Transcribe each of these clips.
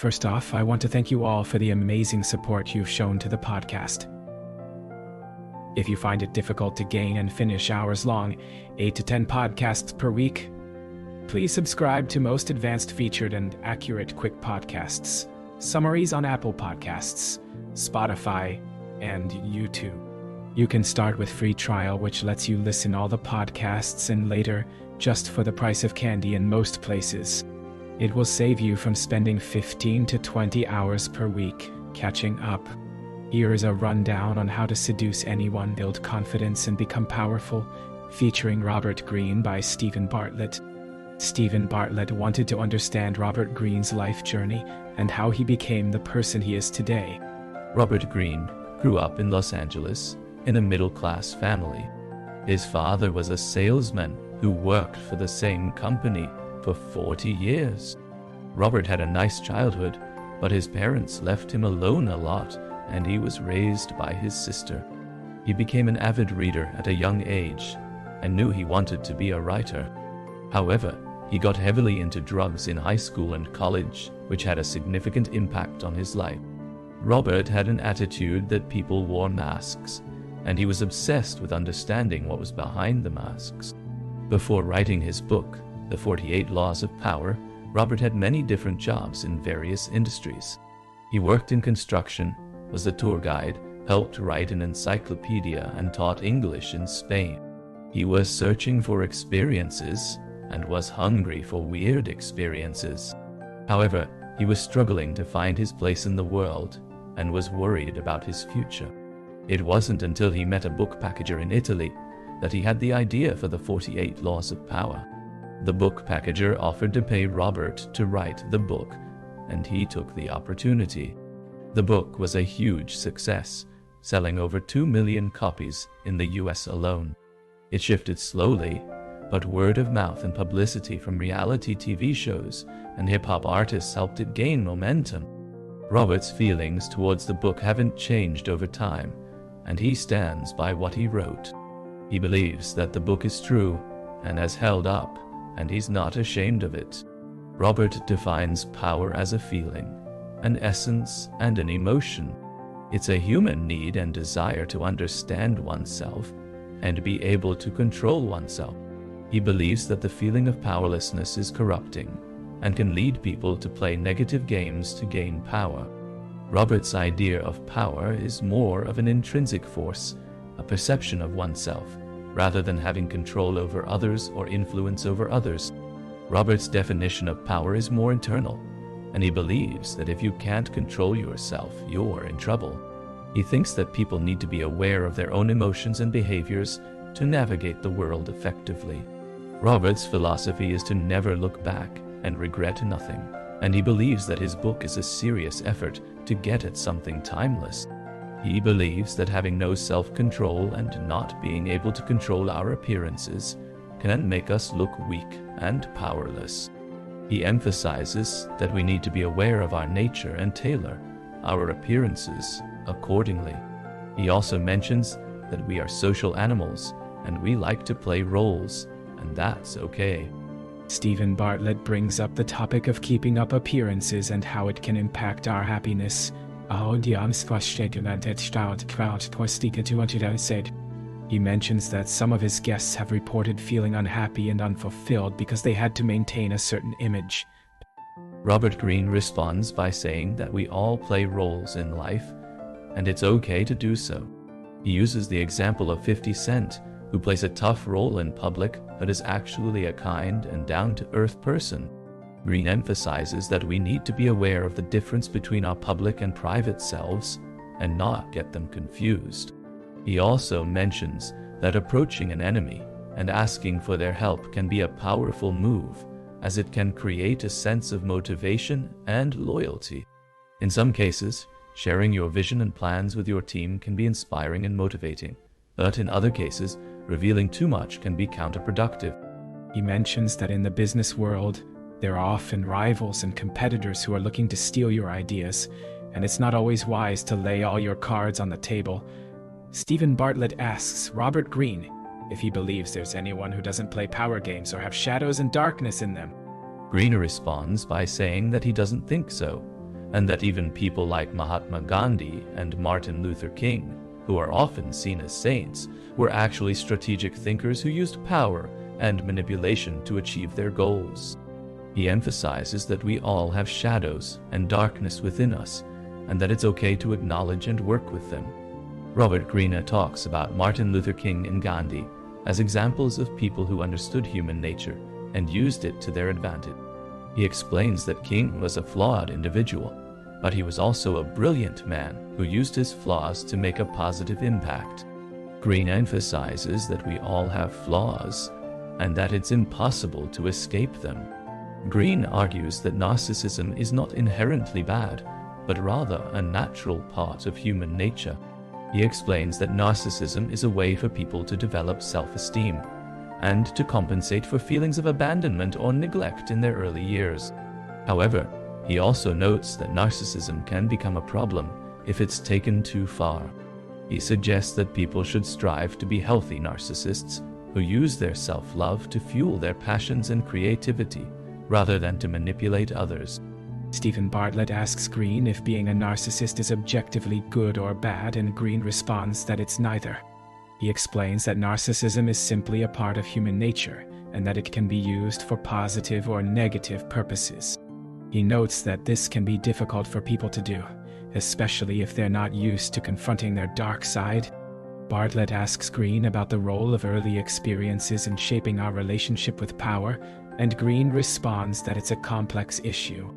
First off, I want to thank you all for the amazing support you've shown to the podcast. If you find it difficult to gain and finish hours-long, 8 to 10 podcasts per week, please subscribe to Most Advanced Featured and Accurate Quick Podcasts, Summaries on Apple Podcasts, Spotify, and YouTube. You can start with free trial, which lets you listen all the podcasts and later, just for the price of candy in most places. It will save you from spending 15 to 20 hours per week catching up. Here is a rundown on how to seduce anyone, build confidence, and become powerful, featuring Robert Greene by Stephen Bartlett. Stephen Bartlett wanted to understand Robert Greene's life journey and how he became the person he is today. Robert Greene grew up in Los Angeles in a middle-class family. His father was a salesman who worked for the same company for 40 years. Robert had a nice childhood, but his parents left him alone a lot, and he was raised by his sister. He became an avid reader at a young age and knew he wanted to be a writer. However, he got heavily into drugs in high school and college, which had a significant impact on his life. Robert had an attitude that people wore masks, and he was obsessed with understanding what was behind the masks. Before writing his book, The 48 Laws of Power, Robert had many different jobs in various industries. He worked in construction, was a tour guide, helped write an encyclopedia, and taught English in Spain. He was searching for experiences and was hungry for weird experiences. However, he was struggling to find his place in the world and was worried about his future. It wasn't until he met a book packager in Italy that he had the idea for the 48 Laws of Power. The book packager offered to pay Robert to write the book, and he took the opportunity. The book was a huge success, selling over 2 million copies in the US alone. It shifted slowly, but word of mouth and publicity from reality TV shows and hip-hop artists helped it gain momentum. Robert's feelings towards the book haven't changed over time, and he stands by what he wrote. He believes that the book is true and has held up, and he's not ashamed of it. Robert defines power as a feeling, an essence, and an emotion. It's a human need and desire to understand oneself and be able to control oneself. He believes that the feeling of powerlessness is corrupting and can lead people to play negative games to gain power. Robert's idea of power is more of an intrinsic force, a perception of oneself, rather than having control over others or influence over others. Robert's definition of power is more internal, and he believes that if you can't control yourself, you're in trouble. He thinks that people need to be aware of their own emotions and behaviors to navigate the world effectively. Robert's philosophy is to never look back and regret nothing, and he believes that his book is a serious effort to get at something timeless. He believes that having no self-control and not being able to control our appearances can make us look weak and powerless. He emphasizes that we need to be aware of our nature and tailor our appearances accordingly. He also mentions that we are social animals and we like to play roles, and that's okay. Stephen Bartlett brings up the topic of keeping up appearances and how it can impact our happiness. He mentions that some of his guests have reported feeling unhappy and unfulfilled because they had to maintain a certain image. Robert Greene responds by saying that we all play roles in life, and it's okay to do so. He uses the example of 50 Cent, who plays a tough role in public but is actually a kind and down-to-earth person. Greene emphasizes that we need to be aware of the difference between our public and private selves and not get them confused. He also mentions that approaching an enemy and asking for their help can be a powerful move, as it can create a sense of motivation and loyalty. In some cases, sharing your vision and plans with your team can be inspiring and motivating, but in other cases, revealing too much can be counterproductive. He mentions that in the business world, there are often rivals and competitors who are looking to steal your ideas, and it's not always wise to lay all your cards on the table. Stephen Bartlett asks Robert Greene if he believes there's anyone who doesn't play power games or have shadows and darkness in them. Greene responds by saying that he doesn't think so, and that even people like Mahatma Gandhi and Martin Luther King, who are often seen as saints, were actually strategic thinkers who used power and manipulation to achieve their goals. He emphasizes that we all have shadows and darkness within us, and that it's okay to acknowledge and work with them. Robert Greene talks about Martin Luther King and Gandhi as examples of people who understood human nature and used it to their advantage. He explains that King was a flawed individual, but he was also a brilliant man who used his flaws to make a positive impact. Greene emphasizes that we all have flaws and that it's impossible to escape them. Greene argues that narcissism is not inherently bad, but rather a natural part of human nature. He explains that narcissism is a way for people to develop self-esteem and to compensate for feelings of abandonment or neglect in their early years. However, he also notes that narcissism can become a problem if it's taken too far. He suggests that people should strive to be healthy narcissists who use their self-love to fuel their passions and creativity, rather than to manipulate others. Stephen Bartlett asks Greene if being a narcissist is objectively good or bad, and Greene responds that it's neither. He explains that narcissism is simply a part of human nature, and that it can be used for positive or negative purposes. He notes that this can be difficult for people to do, especially if they're not used to confronting their dark side. Bartlett asks Greene about the role of early experiences in shaping our relationship with power, and Greene responds that it's a complex issue.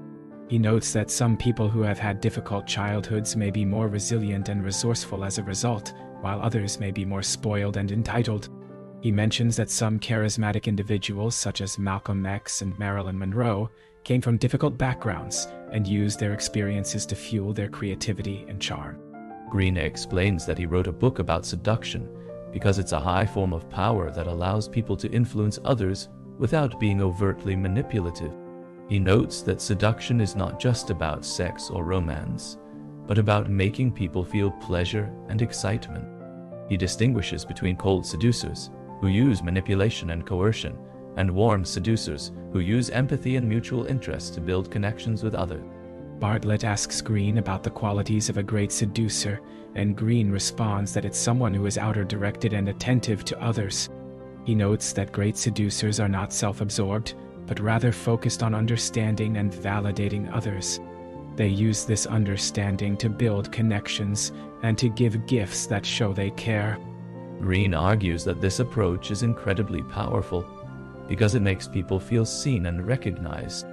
He notes that some people who have had difficult childhoods may be more resilient and resourceful as a result, while others may be more spoiled and entitled. He mentions that some charismatic individuals, such as Malcolm X and Marilyn Monroe, came from difficult backgrounds and used their experiences to fuel their creativity and charm. Greene explains that he wrote a book about seduction because it's a high form of power that allows people to influence others without being overtly manipulative. He notes that seduction is not just about sex or romance, but about making people feel pleasure and excitement. He distinguishes between cold seducers, who use manipulation and coercion, and warm seducers, who use empathy and mutual interest to build connections with others. Bartlett asks Greene about the qualities of a great seducer, and Greene responds that it's someone who is outer-directed and attentive to others. He notes that great seducers are not self-absorbed, but rather focused on understanding and validating others. They use this understanding to build connections and to give gifts that show they care. Greene argues that this approach is incredibly powerful because it makes people feel seen and recognized.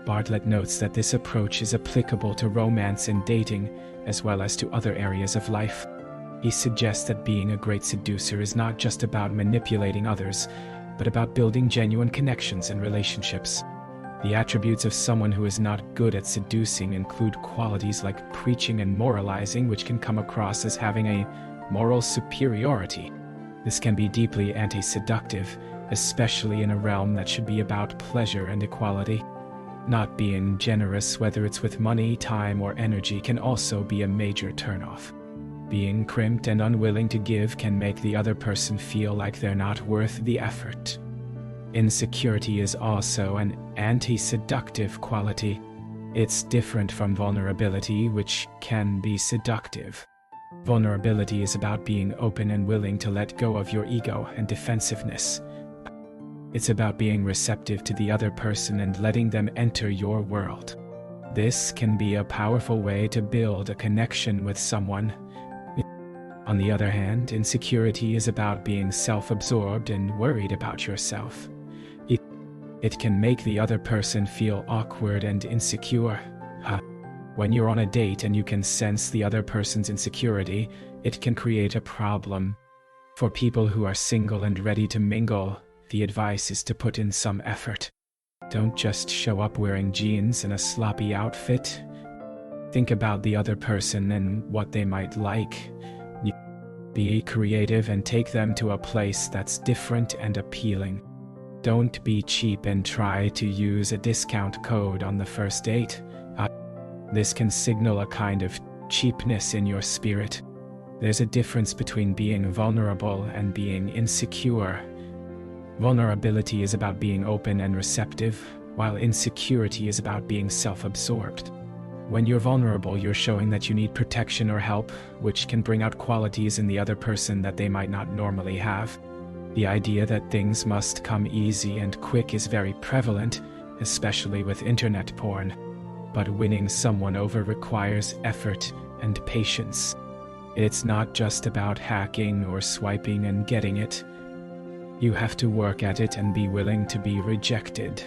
Bartlett notes that this approach is applicable to romance and dating, as well as to other areas of life. He suggests that being a great seducer is not just about manipulating others, but about building genuine connections and relationships. The attributes of someone who is not good at seducing include qualities like preaching and moralizing, which can come across as having a moral superiority. This can be deeply anti-seductive, especially in a realm that should be about pleasure and equality. Not being generous, whether it's with money, time, or energy, can also be a major turnoff. Being crimped and unwilling to give can make the other person feel like they're not worth the effort. Insecurity is also an anti-seductive quality. It's different from vulnerability, which can be seductive. Vulnerability is about being open and willing to let go of your ego and defensiveness. It's about being receptive to the other person and letting them enter your world. This can be a powerful way to build a connection with someone. On the other hand, insecurity is about being self-absorbed and worried about yourself. It can make the other person feel awkward and insecure. When you're on a date and you can sense the other person's insecurity, it can create a problem. For people who are single and ready to mingle, the advice is to put in some effort. Don't just show up wearing jeans and a sloppy outfit. Think about the other person and what they might like. Be creative and take them to a place that's different and appealing. Don't be cheap and try to use a discount code on the first date. This can signal a kind of cheapness in your spirit. There's a difference between being vulnerable and being insecure. Vulnerability is about being open and receptive, while insecurity is about being self-absorbed. When you're vulnerable, you're showing that you need protection or help, which can bring out qualities in the other person that they might not normally have. The idea that things must come easy and quick is very prevalent, especially with internet porn. But winning someone over requires effort and patience. It's not just about hacking or swiping and getting it. You have to work at it and be willing to be rejected.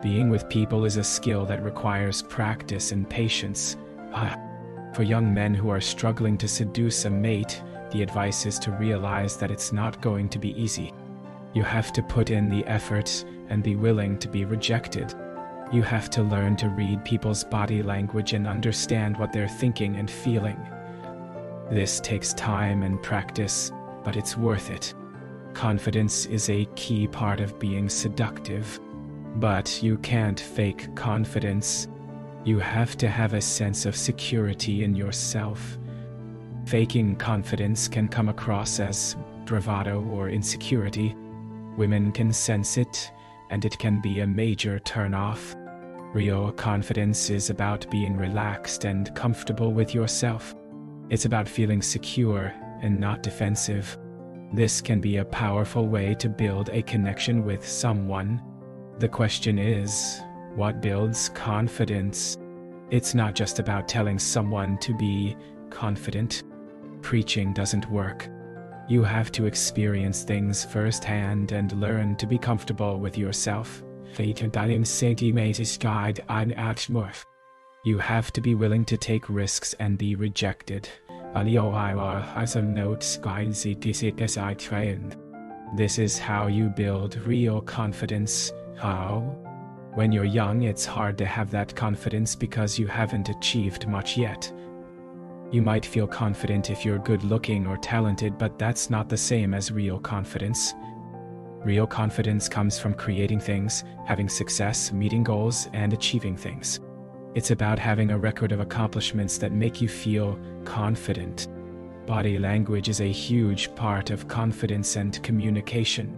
Being with people is a skill that requires practice and patience. For young men who are struggling to seduce a mate, the advice is to realize that it's not going to be easy. You have to put in the effort and be willing to be rejected. You have to learn to read people's body language and understand what they're thinking and feeling. This takes time and practice, but it's worth it. Confidence is a key part of being seductive. But you can't fake confidence. You have to have a sense of security in yourself. Faking confidence can come across as bravado or insecurity. Women can sense it, and it can be a major turn-off. Real confidence is about being relaxed and comfortable with yourself. It's about feeling secure and not defensive. This can be a powerful way to build a connection with someone. The question is, what builds confidence? It's not just about telling someone to be confident. Preaching doesn't work. You have to experience things firsthand and learn to be comfortable with yourself. You have to be willing to take risks and be rejected. This is how you build real confidence. When you're young, it's hard to have that confidence because you haven't achieved much yet. You might feel confident if you're good-looking or talented, but that's not the same as real confidence. Real confidence comes from creating things, having success, meeting goals, and achieving things. It's about having a record of accomplishments that make you feel confident. Body language is a huge part of confidence and communication.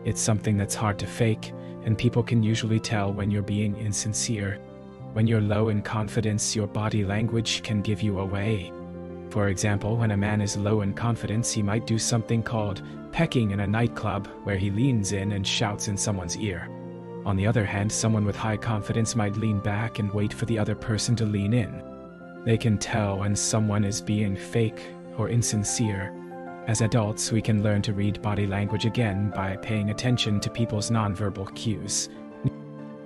It's something that's hard to fake, and people can usually tell when you're being insincere. When you're low in confidence, your body language can give you away. For example, when a man is low in confidence, he might do something called pecking in a nightclub, where he leans in and shouts in someone's ear. On the other hand, someone with high confidence might lean back and wait for the other person to lean in. They can tell when someone is being fake or insincere. As adults, we can learn to read body language again by paying attention to people's nonverbal cues.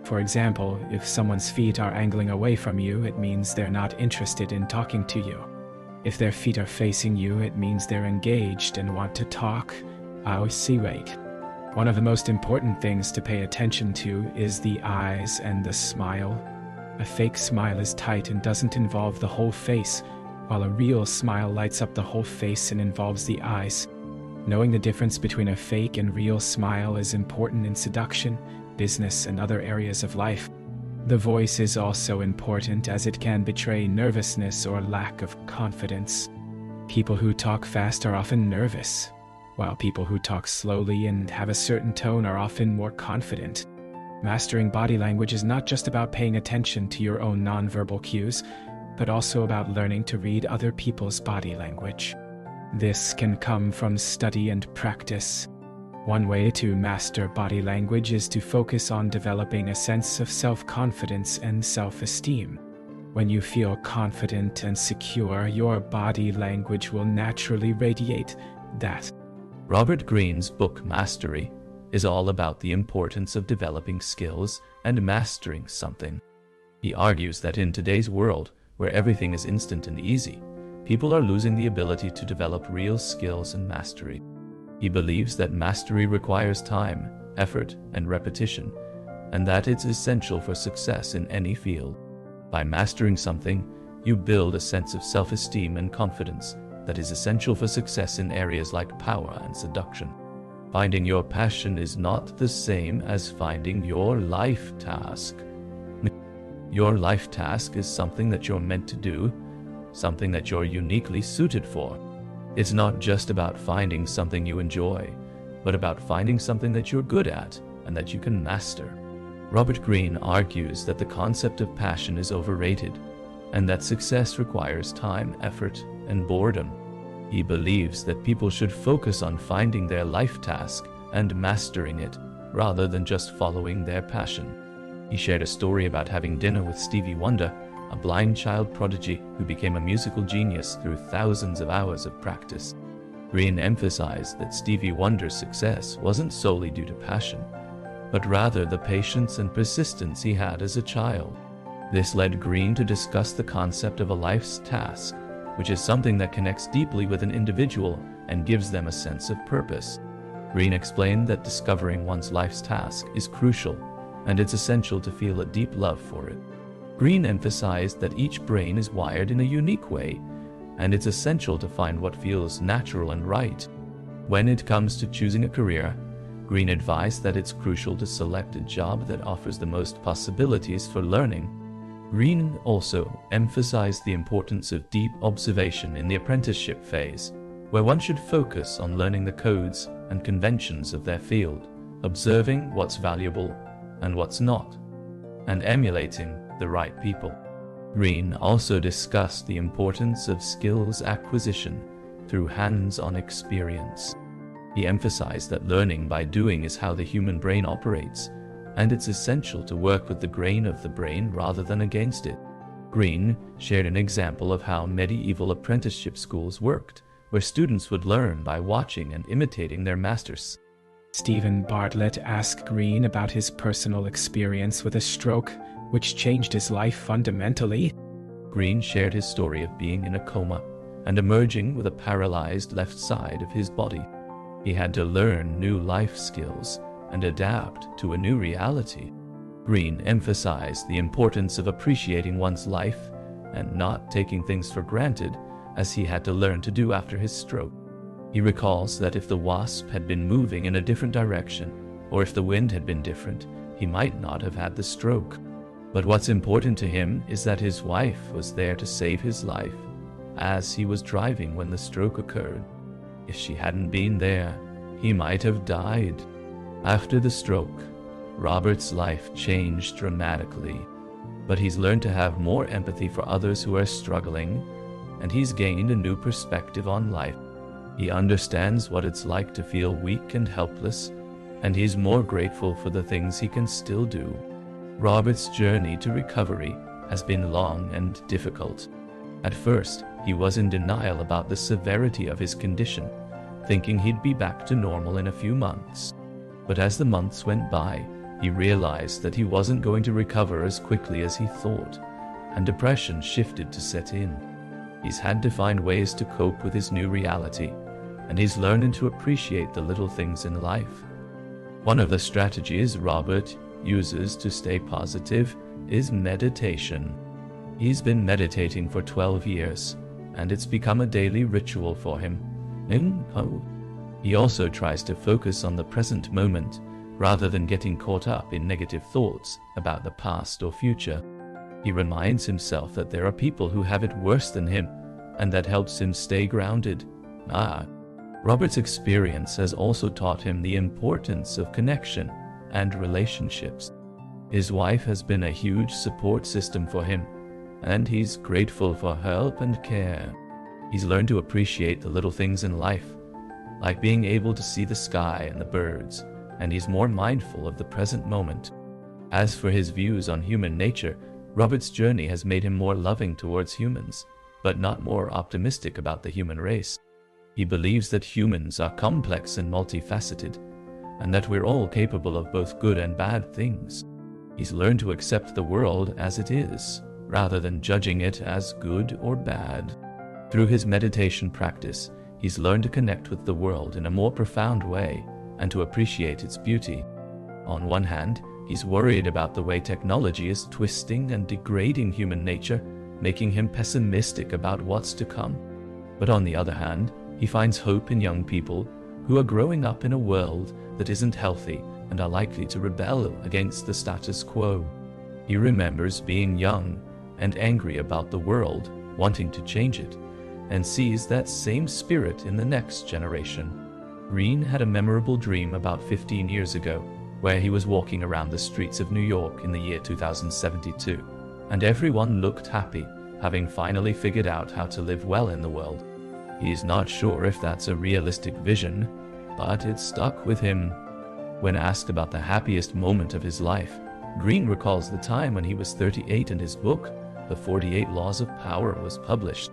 For example, if someone's feet are angling away from you, it means they're not interested in talking to you. If their feet are facing you, it means they're engaged and want to talk. One of the most important things to pay attention to is the eyes and the smile. A fake smile is tight and doesn't involve the whole face, while a real smile lights up the whole face and involves the eyes. Knowing the difference between a fake and real smile is important in seduction, business, and other areas of life. The voice is also important as it can betray nervousness or lack of confidence. People who talk fast are often nervous, while people who talk slowly and have a certain tone are often more confident. Mastering body language is not just about paying attention to your own nonverbal cues, but also about learning to read other people's body language. This can come from study and practice. One way to master body language is to focus on developing a sense of self-confidence and self-esteem. When you feel confident and secure, your body language will naturally radiate that. Robert Greene's book Mastery is all about the importance of developing skills and mastering something. He argues that in today's world, where everything is instant and easy, people are losing the ability to develop real skills and mastery. He believes that mastery requires time, effort, and repetition, and that it's essential for success in any field. By mastering something, you build a sense of self-esteem and confidence that is essential for success in areas like power and seduction. Finding your passion is not the same as finding your life task. Your life task is something that you're meant to do, something that you're uniquely suited for. It's not just about finding something you enjoy, but about finding something that you're good at and that you can master. Robert Greene argues that the concept of passion is overrated, and that success requires time, effort, and boredom. He believes that people should focus on finding their life task and mastering it, rather than just following their passion. He shared a story about having dinner with Stevie Wonder, a blind child prodigy who became a musical genius through thousands of hours of practice. Greene emphasized that Stevie Wonder's success wasn't solely due to passion, but rather the patience and persistence he had as a child. This led Greene to discuss the concept of a life's task, which is something that connects deeply with an individual and gives them a sense of purpose. Greene explained that discovering one's life's task is crucial, and it's essential to feel a deep love for it. Greene emphasized that each brain is wired in a unique way, and it's essential to find what feels natural and right. When it comes to choosing a career, Greene advised that it's crucial to select a job that offers the most possibilities for learning. Greene also emphasized the importance of deep observation in the apprenticeship phase, where one should focus on learning the codes and conventions of their field, observing what's valuable and what's not, and emulating the right people. Greene also discussed the importance of skills acquisition through hands-on experience. He emphasized that learning by doing is how the human brain operates, and it's essential to work with the grain of the brain rather than against it. Greene shared an example of how medieval apprenticeship schools worked, where students would learn by watching and imitating their masters. Stephen Bartlett asked Greene about his personal experience with a stroke, which changed his life fundamentally. Greene shared his story of being in a coma and emerging with a paralyzed left side of his body. He had to learn new life skills and adapt to a new reality. Greene emphasized the importance of appreciating one's life and not taking things for granted, as he had to learn to do after his stroke. He recalls that if the wasp had been moving in a different direction, or if the wind had been different, he might not have had the stroke. But what's important to him is that his wife was there to save his life, as he was driving when the stroke occurred. If she hadn't been there, he might have died. After the stroke, Robert's life changed dramatically, but he's learned to have more empathy for others who are struggling, and he's gained a new perspective on life. He understands what it's like to feel weak and helpless, and he's more grateful for the things he can still do. Robert's journey to recovery has been long and difficult. At first, he was in denial about the severity of his condition, thinking he'd be back to normal in a few months. But as the months went by, he realized that he wasn't going to recover as quickly as he thought, and depression shifted to set in. He's had to find ways to cope with his new reality, and he's learning to appreciate the little things in life. One of the strategies Robert uses to stay positive is meditation. He's been meditating for 12 years, and it's become a daily ritual for him. He also tries to focus on the present moment, rather than getting caught up in negative thoughts about the past or future. He reminds himself that there are people who have it worse than him, and that helps him stay grounded. Robert's experience has also taught him the importance of connection and relationships. His wife has been a huge support system for him, and he's grateful for help and care. He's learned to appreciate the little things in life, like being able to see the sky and the birds, and he's more mindful of the present moment. As for his views on human nature, Robert's journey has made him more loving towards humans, but not more optimistic about the human race. He believes that humans are complex and multifaceted, and that we're all capable of both good and bad things. He's learned to accept the world as it is, rather than judging it as good or bad. Through his meditation practice, he's learned to connect with the world in a more profound way and to appreciate its beauty. On one hand, he's worried about the way technology is twisting and degrading human nature, making him pessimistic about what's to come. But on the other hand, he finds hope in young people who are growing up in a world that isn't healthy and are likely to rebel against the status quo. He remembers being young and angry about the world, wanting to change it, and sees that same spirit in the next generation. Greene had a memorable dream about 15 years ago, where he was walking around the streets of New York in the year 2072, and everyone looked happy, having finally figured out how to live well in the world. He's not sure if that's a realistic vision, but it stuck with him. When asked about the happiest moment of his life, Greene recalls the time when he was 38 and his book, The 48 Laws of Power, was published.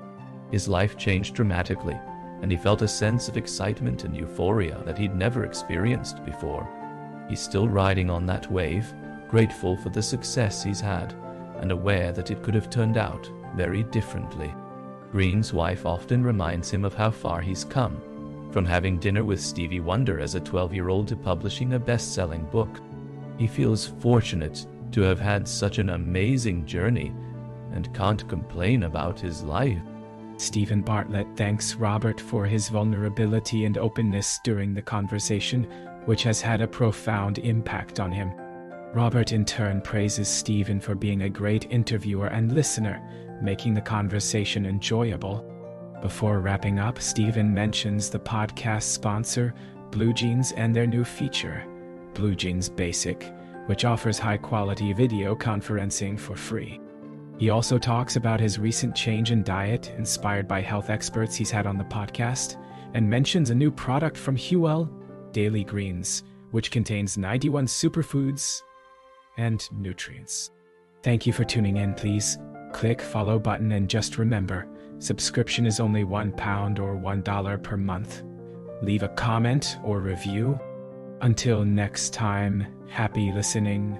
His life changed dramatically, and he felt a sense of excitement and euphoria that he'd never experienced before. He's still riding on that wave, grateful for the success he's had, and aware that it could have turned out very differently. Greene's wife often reminds him of how far he's come, from having dinner with Stevie Wonder as a 12-year-old to publishing a best-selling book. He feels fortunate to have had such an amazing journey and can't complain about his life. Stephen Bartlett thanks Robert for his vulnerability and openness during the conversation, which has had a profound impact on him. Robert in turn praises Stephen for being a great interviewer and listener, making the conversation enjoyable. Before wrapping up, Stephen mentions the podcast sponsor, Blue Jeans, and their new feature, Blue Jeans Basic, which offers high-quality video conferencing for free. He also talks about his recent change in diet, inspired by health experts he's had on the podcast, and mentions a new product from Huel, Daily Greens, which contains 91 superfoods and nutrients. Thank you for tuning in. Please click follow button, and just remember, subscription is only £1 or $1 per month. Leave a comment or review. Until next time, happy listening.